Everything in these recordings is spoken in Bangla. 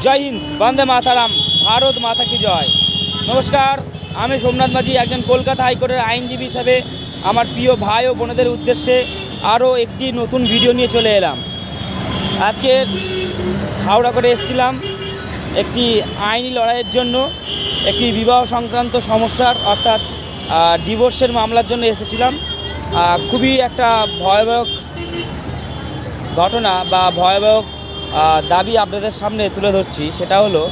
জয় হিন্দ, বন্দে মাতারাম, ভারত মাতা কি জয়। নমস্কার, আমি সোমনাথ মাঝি, একজন কলকাতা হাইকোর্টের আইনজীবী হিসাবে আমার প্রিয় ভাই ও বোনেদের উদ্দেশ্যে আরও একটি নতুন ভিডিও নিয়ে চলে এলাম। আজকে হাওড়া করে এসেছিলাম একটি আইনি লড়াইয়ের জন্য, একটি বিবাহ সংক্রান্ত সমস্যার অর্থাৎ ডিভোর্সের মামলার জন্য এসেছিলাম। খুবই একটা ভয়াবহ ঘটনা বা ভয়াবহ দাবি আপনাদের সামনে তুলে ধরছি। সেটা হলো,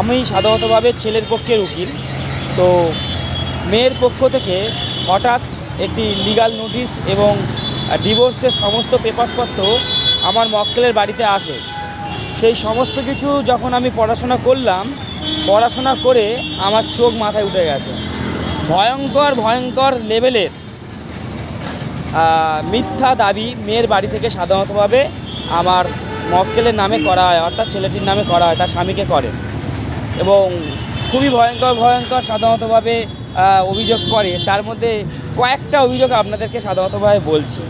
আমি সাধারণতভাবে ছেলের পক্ষের উকিল। তো মেয়ের পক্ষ থেকে হঠাৎ একটি লিগ্যাল নোটিশ এবং ডিভোর্সের সমস্ত পেপারসপত্র আমার মক্কেলের বাড়িতে আসে। সেই সমস্ত কিছু যখন আমি পড়াশোনা করে আমার চোখ মাথায় উঠে গেছে। ভয়ঙ্কর লেভেলের মিথ্যা দাবি মেয়ের বাড়ি থেকে সাধারণতভাবে আমার মক্কেলের নামে করা হয়, অর্থাৎ ছেলেটির নামে করা হয়, তার স্বামীকে করে। এবং খুবই ভয়ঙ্কর সাধারণতভাবে অভিযোগ করে। তার মধ্যে কয়েকটা অভিযোগ আপনাদেরকে সাধারণতভাবে বলছি,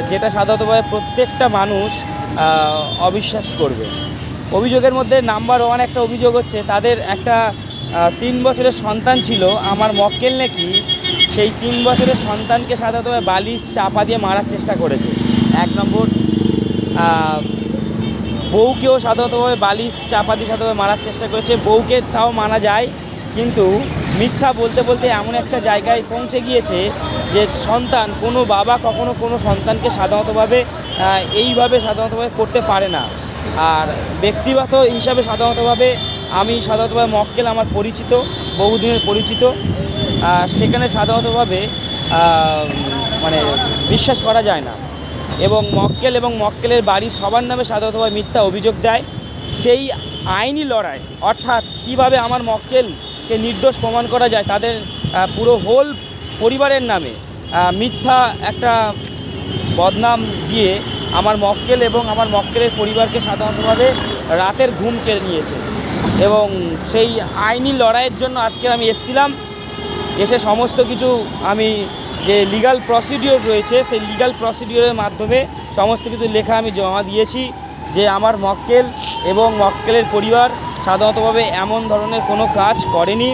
যেটা সাধারণতভাবে প্রত্যেকটা মানুষ অবিশ্বাস করবে। অভিযোগের মধ্যে নাম্বার 1 একটা অভিযোগ হচ্ছে, তাদের একটা 3 বছরের সন্তান ছিল। আমার মক্কেল নাকি সেই 3 বছরের সন্তানকে সাধারণতভাবে বালিশ চাপা দিয়ে মারার চেষ্টা করেছে। 1 নম্বর, বউকেও সাধারণতভাবে বালিশ চাপা দিয়ে সাধারণত মারার চেষ্টা করেছে। বউকে তাও মানা যায়, কিন্তু মিথ্যা বলতে এমন একটা জায়গায় পৌঁছে গিয়েছে যে সন্তান, কোনো বাবা কখনো কোনো সন্তানকে সাধারণতভাবে এইভাবে করতে পারে না। আর ব্যক্তিগত হিসাবে আমি সাধারণতভাবে মক্কেল আমার পরিচিত, বহুদিনের পরিচিত, সেখানে সাধারণতভাবে মানে বিশ্বাস করা যায় না। এবং মক্কেলের বাড়ির সবার নামে সাধারণতভাবে মিথ্যা অভিযোগ দেয়। সেই আইনি লড়াই, অর্থাৎ কিভাবে আমার মক্কেলকে নির্দোষ প্রমাণ করা যায়, তাদের পুরো হোল পরিবারের নামে মিথ্যা একটা বদনাম দিয়ে আমার মক্কেল এবং আমার মক্কেলের পরিবারকে সাধারণতভাবে রাতের ঘুম কেড়ে নিয়েছে। এবং সেই আইনি লড়াইয়ের জন্য আজকে আমি এসেছিলাম। এসে সমস্ত কিছু আমি যে লিগ্যাল প্রসিডিওর রয়েছে, সেই লিগ্যাল প্রসিডিওরের মাধ্যমে সমস্ত কিছু লেখা আমি জমা দিয়েছি যে আমার মক্কেল এবং মক্কেলের পরিবার সাধারণতভাবে এমন ধরনের কোনো কাজ করেনি।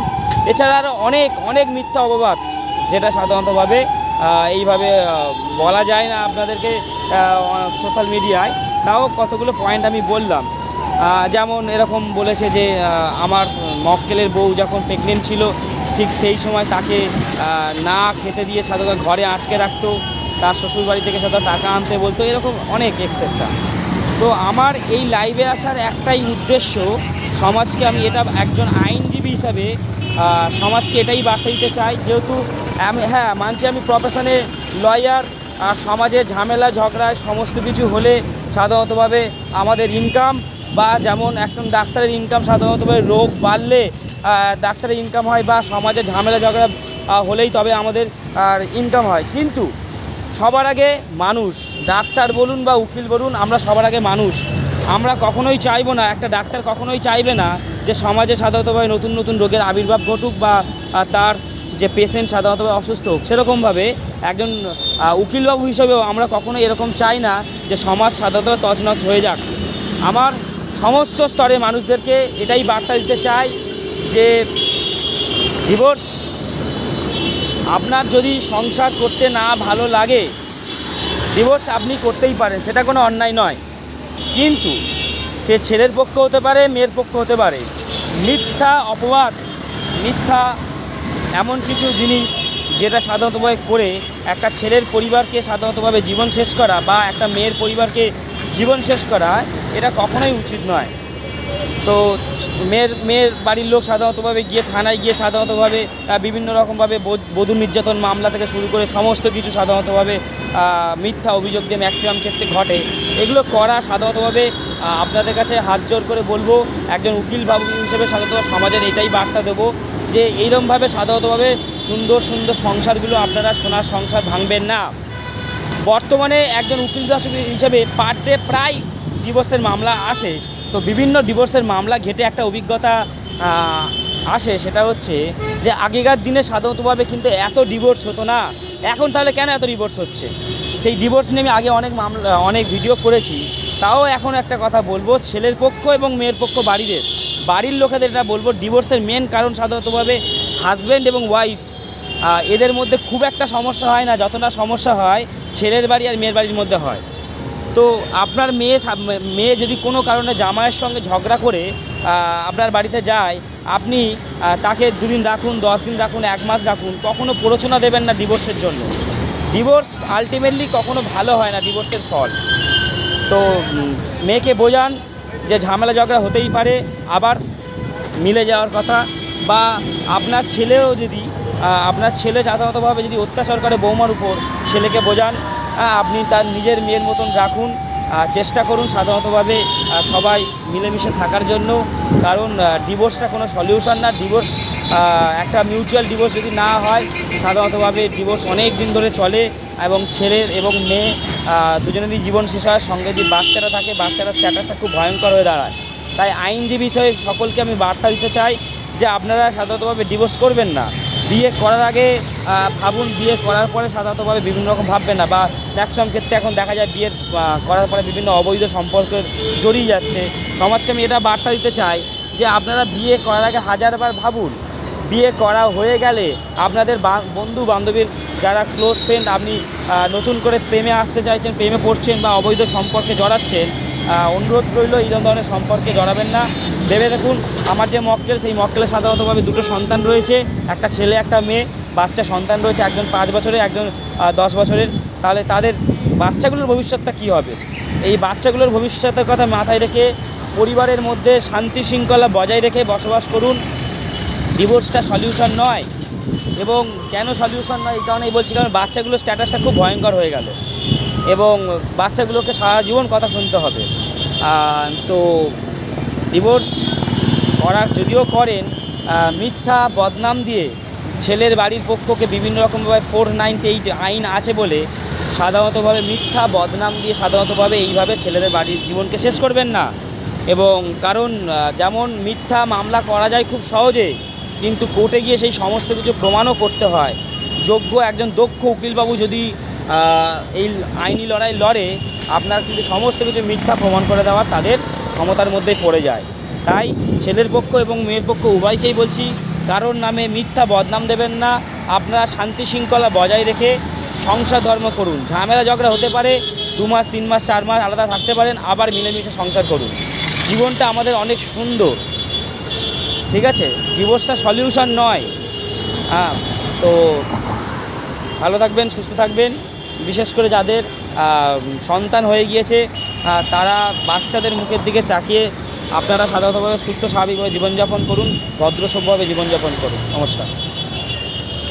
এছাড়া আরও অনেক মিথ্যা অপবাদ, যেটা সাধারণতভাবে এইভাবে বলা যায় না আপনাদেরকে সোশ্যাল মিডিয়ায়। তাও কতগুলো পয়েন্ট আমি বললাম। যেমন এরকম বলেছে যে আমার মক্কেলের বউ যখন প্রেগনেন্ট ছিল, ঠিক সেই সময় তাকে না খেতে দিয়ে সাধারণত ঘরে আটকে রাখতো, তার শ্বশুরবাড়ি থেকে সাধারণত টাকা আনতে বলতো, এরকম অনেক এক্সেট্রা। তো আমার এই লাইভে আসার একটাই উদ্দেশ্য, সমাজকে আমি এটা একজন আইনজীবী হিসাবে সমাজকে এটাই বার্তা দিতে চাই। যেহেতু মানছি আমি প্রফেশনে লয়ার, আর সমাজে ঝামেলা ঝগড়ায় সমস্ত কিছু হলে সাধারণতভাবে আমাদের ইনকাম, বা যেমন একজন ডাক্তারের ইনকাম সাধারণতভাবে রোগ বাড়লে ডাক্তারের ইনকাম হয়, বা সমাজে ঝামেলা ঝগড়া হলেই তবে আমাদের ইনকাম হয়। কিন্তু সবার আগে মানুষ, ডাক্তার বলুন বা উকিল বলুন, আমরা সবার আগে মানুষ। আমরা কখনোই চাইবো না, একটা ডাক্তার কখনোই চাইবে না যে সমাজে সাধারণতভাবে নতুন রোগের আবির্ভাব ঘটুক বা তার যে পেশেন্ট সাধারণতভাবে অসুস্থ হোক। সেরকমভাবে একজন উকিলবাবু হিসেবেও আমরা কখনোই এরকম চাই না যে সমাজ সাধারণতভাবে তছনছ হয়ে যাক। আমার সমস্ত স্তরে মানুষদেরকে এটাই বার্তা দিতে চাই যে ডিভোর্স, আপনার যদি সংসার করতে না ভালো লাগে, ডিভোর্স আপনি করতেই পারেন, সেটা কোনো অন্যায় নয়। কিন্তু সে ছেলের পক্ষ হতে পারে, মেয়ের পক্ষ হতে পারে। মিথ্যা অপবাদ, মিথ্যা এমন কিছু জিনিস যেটা সাধারণতভাবে করে একটা ছেলের পরিবারকে সাধারণতভাবে জীবন শেষ করা, বা একটা মেয়ের পরিবারকে জীবন শেষ করা, এটা কখনোই উচিত নয়। তো মেয়ের বাড়ির লোক সাধারণতভাবে গিয়ে থানায় গিয়ে সাধারণতভাবে বিভিন্ন রকমভাবে বধূ নির্যাতন মামলা থেকে শুরু করে সমস্ত কিছু সাধারণতভাবে মিথ্যা অভিযোগ দিয়ে ম্যাক্সিমাম ক্ষেত্রে ঘটে। এগুলো করা সাধারণতভাবে আপনাদের কাছে হাত জোর করে বলবো, একজন উকিল বাবু হিসেবে সাধারণত সমাজের এটাই বার্তা দেবো যে এইরকমভাবে সাধারণতভাবে সুন্দর সংসারগুলো আপনারা সোনার সংসার ভাঙবেন না। বর্তমানে একজন উকিল হিসেবে পার ডে প্রায় ডিভোর্সের মামলা আসে। তো বিভিন্ন ডিভোর্সের মামলা ঘেটে একটা অভিজ্ঞতা আসে, সেটা হচ্ছে যে আগেকার দিনে সাধারণতভাবে কিন্তু এত ডিভোর্স হতো না। এখন তাহলে কেন এত ডিভোর্স হচ্ছে? সেই ডিভোর্স নিয়ে আমি আগে অনেক ভিডিও করেছি। তাও এখন একটা কথা বলবো, ছেলের পক্ষ এবং মেয়ের পক্ষ বাড়ির লোকেদের এটা বলবো, ডিভোর্সের মেন কারণ সাধারণতভাবে হাজব্যান্ড এবং ওয়াইফ, এদের মধ্যে খুব একটা সমস্যা হয় না যতটা সমস্যা হয় ছেলের বাড়ি আর মেয়ের বাড়ির মধ্যে হয়। তো আপনার মেয়ে যদি কোনো কারণে জামাইয়ের সঙ্গে ঝগড়া করে আপনার বাড়িতে যায়, আপনি তাকে 2 দিন রাখুন, 10 দিন রাখুন, 1 মাস রাখুন, কখনো প্ররোচনা দেবেন না ডিভোর্সের জন্য। ডিভোর্স আলটিমেটলি কখনো ভালো হয় না ডিভোর্সের ফল। তো মেয়েকে বোঝান যে ঝামেলা ঝগড়া হতেই পারে, আবার মিলে যাওয়ার কথা। বা আপনার ছেলেও যদি আপনার ছেলে যথাযথভাবে যদি অত্যাচার করে বৌমার উপর, ছেলেকে বোঝান আপনি তার নিজের মেয়ের মতন রাখুন, চেষ্টা করুন সাধারণতভাবে সবাই মিলেমিশে থাকার জন্য। কারণ ডিভোর্সটা কোনো সলিউশন না। ডিভোর্স একটা মিউচুয়াল ডিভোর্স যদি না হয়, সাধারণতভাবে ডিভোর্স অনেক দিন ধরে চলে এবং ছেলের এবং মেয়ে দুজনেরই জীবন শেষ হয়। সঙ্গে যদি বাচ্চারা থাকে, বাচ্চারা স্ট্যাটাসটা খুব ভয়ঙ্কর হয়ে দাঁড়ায়। তাই আইনজীবী হিসেবে সকলকে আমি বার্তা দিতে চাই যে আপনারা সাধারণতভাবে ডিভোর্স করবেন না। বিয়ে করার আগে ভাবুন, বিয়ে করার পরে সাধারণতভাবে বিভিন্ন রকম ভাববেন না। বা ম্যাক্সিমাম ক্ষেত্রে এখন দেখা যায় বিয়ের করার পরে বিভিন্ন অবৈধ সম্পর্কে জড়িয়ে যাচ্ছে। সমাজকে আমি এটা বার্তা দিতে চাই যে আপনারা বিয়ে করার আগে 1000বার ভাবুন। বিয়ে করা হয়ে গেলে আপনাদের বন্ধু বান্ধবীর যারা ক্লোজ ফ্রেন্ড, আপনি নতুন করে প্রেমে আসতে চাইছেন, প্রেমে পড়ছেন বা অবৈধ সম্পর্কে জড়াচ্ছেন, অনুরোধ রইল এই ধরনের সম্পর্কে জড়াবেন না। ভেবে দেখুন, আমার যে মক্কেল, সেই মক্কেলে সাধারণতভাবে 2টো সন্তান রয়েছে, একটা ছেলে একটা মেয়ে। বাচ্চা সন্তান রয়েছে, একজন 5 বছরের, একজন 10 বছরের। তাহলে তাদের বাচ্চাগুলোর ভবিষ্যৎটা কী হবে? এই বাচ্চাগুলোর ভবিষ্যতের কথা মাথায় রেখে পরিবারের মধ্যে শান্তি শৃঙ্খলা বজায় রেখে বসবাস করুন। ডিভোর্সটা সলিউশন নয়। এবং কেন সলিউশন নয় এই কারণেই বলছি, কারণ বাচ্চাগুলোর স্ট্যাটাসটা খুব ভয়ঙ্কর হয়ে গেল এবং বাচ্চাগুলোকে সারা জীবন কথা শুনতে হবে। তো ডিভোর্স যদিও করেন, মিথ্যা বদনাম দিয়ে ছেলের বাড়ির পক্ষকে বিভিন্ন রকমভাবে 498 আইন আছে বলে সাধারণতভাবে মিথ্যা বদনাম দিয়ে সাধারণতভাবে এইভাবে ছেলেদের বাড়ির জীবনকে শেষ করবেন না। এবং কারণ যেমন মিথ্যা মামলা করা যায় খুব সহজে, কিন্তু কোর্টে গিয়ে সেই সমস্ত কিছু প্রমাণও করতে হয়। একজন দক্ষ উকিলবাবু যদি এই আইনি লড়াই লড়ে, আপনার কিন্তু সমস্ত কিছু মিথ্যা প্রমাণ করে দেওয়া তাদের ক্ষমতার মধ্যেই পড়ে যায়। তাই ছেলের পক্ষ এবং মেয়ের পক্ষ উভয়কেই বলছি, কারোর নামে মিথ্যা বদনাম দেবেন না। আপনারা শান্তি শৃঙ্খলা বজায় রেখে সংসার ধর্ম করুন। ঝামেলা ঝগড়া হতে পারে, 2 মাস 3 মাস 4 মাস আলাদা থাকতে পারেন, আবার মিলেমিশে সংসার করুন। জীবনটা আমাদের অনেক সুন্দর, ঠিক আছে? ডিভোর্সটা সলিউশন নয়। তো ভালো থাকবেন, সুস্থ থাকবেন। বিশেষ করে যাদের সন্তান হয়ে গিয়েছে, তারা বাচ্চাদের মুখের দিকে তাকিয়ে আপনারা সাধারণতভাবে সুস্থ স্বাভাবিকভাবে জীবনযাপন করুন, ভদ্রসভ্যভাবে জীবনযাপন করুন। নমস্কার।